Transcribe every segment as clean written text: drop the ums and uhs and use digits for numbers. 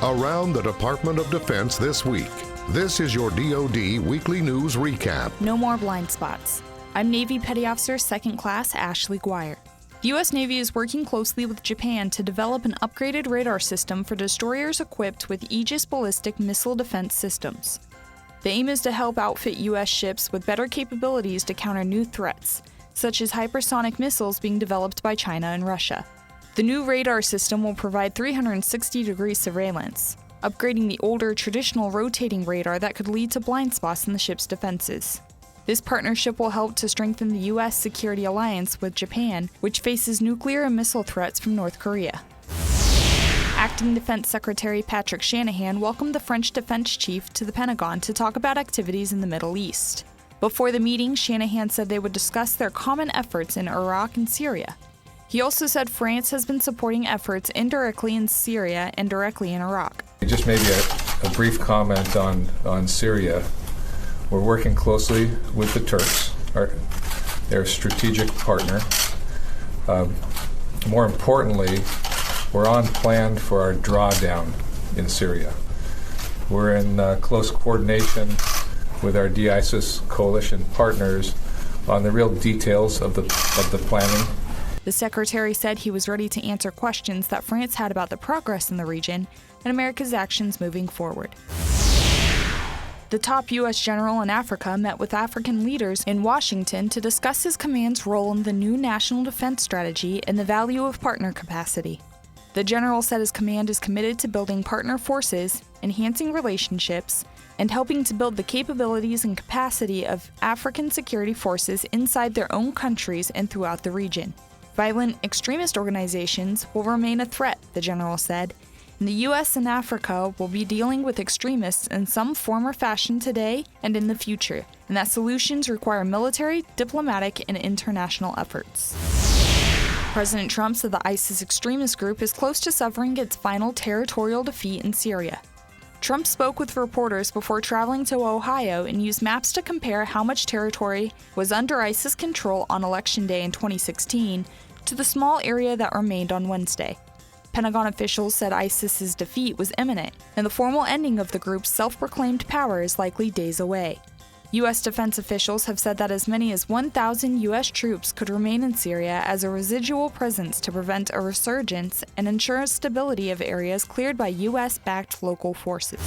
Around the Department of Defense this week. This is your DoD Weekly News Recap. No more blind spots. I'm Navy Petty Officer 2nd Class Ashley Guire. The U.S. Navy is working closely with Japan to develop an upgraded radar system for destroyers equipped with Aegis ballistic missile defense systems. The aim is to help outfit U.S. ships with better capabilities to counter new threats, such as hypersonic missiles being developed by China and Russia. The new radar system will provide 360-degree surveillance, upgrading the older traditional rotating radar that could lead to blind spots in the ship's defenses. This partnership will help to strengthen the U.S. security alliance with Japan, which faces nuclear and missile threats from North Korea. Acting Defense Secretary Patrick Shanahan welcomed the French defense chief to the Pentagon to talk about activities in the Middle East. Before the meeting, Shanahan said they would discuss their common efforts in Iraq and Syria. He also said France has been supporting efforts indirectly in Syria and directly in Iraq. Just maybe a brief comment on Syria. We're working closely with the Turks, their strategic partner. More importantly, we're on plan for our drawdown in Syria. We're in close coordination with our de-ISIS coalition partners on the real details of the planning. The secretary said he was ready to answer questions that France had about the progress in the region and America's actions moving forward. The top U.S. general in Africa met with African leaders in Washington to discuss his command's role in the new national defense strategy and the value of partner capacity. The general said his command is committed to building partner forces, enhancing relationships, and helping to build the capabilities and capacity of African security forces inside their own countries and throughout the region. Violent extremist organizations will remain a threat, the general said, and the U.S. and Africa will be dealing with extremists in some form or fashion today and in the future, and that solutions require military, diplomatic, and international efforts. President Trump said the ISIS extremist group is close to suffering its final territorial defeat in Syria. Trump spoke with reporters before traveling to Ohio and used maps to compare how much territory was under ISIS control on Election Day in 2016 to the small area that remained on Wednesday. Pentagon officials said ISIS's defeat was imminent, and the formal ending of the group's self-proclaimed power is likely days away. U.S. defense officials have said that as many as 1,000 U.S. troops could remain in Syria as a residual presence to prevent a resurgence and ensure stability of areas cleared by U.S.-backed local forces.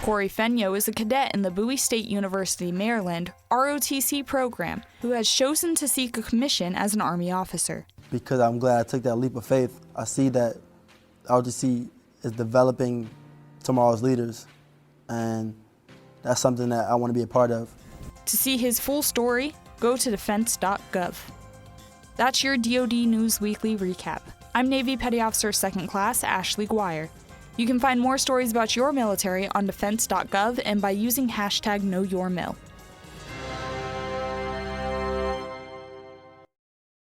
Corey Fenyo is a cadet in the Bowie State University, Maryland, ROTC program, who has chosen to seek a commission as an Army officer. Because I'm glad I took that leap of faith. I see that ROTC is developing tomorrow's leaders, and that's something that I want to be a part of. To see his full story, go to defense.gov. That's your DoD News Weekly Recap. I'm Navy Petty Officer 2nd Class Ashley Guire. You can find more stories about your military on defense.gov and by using #KnowYourMil.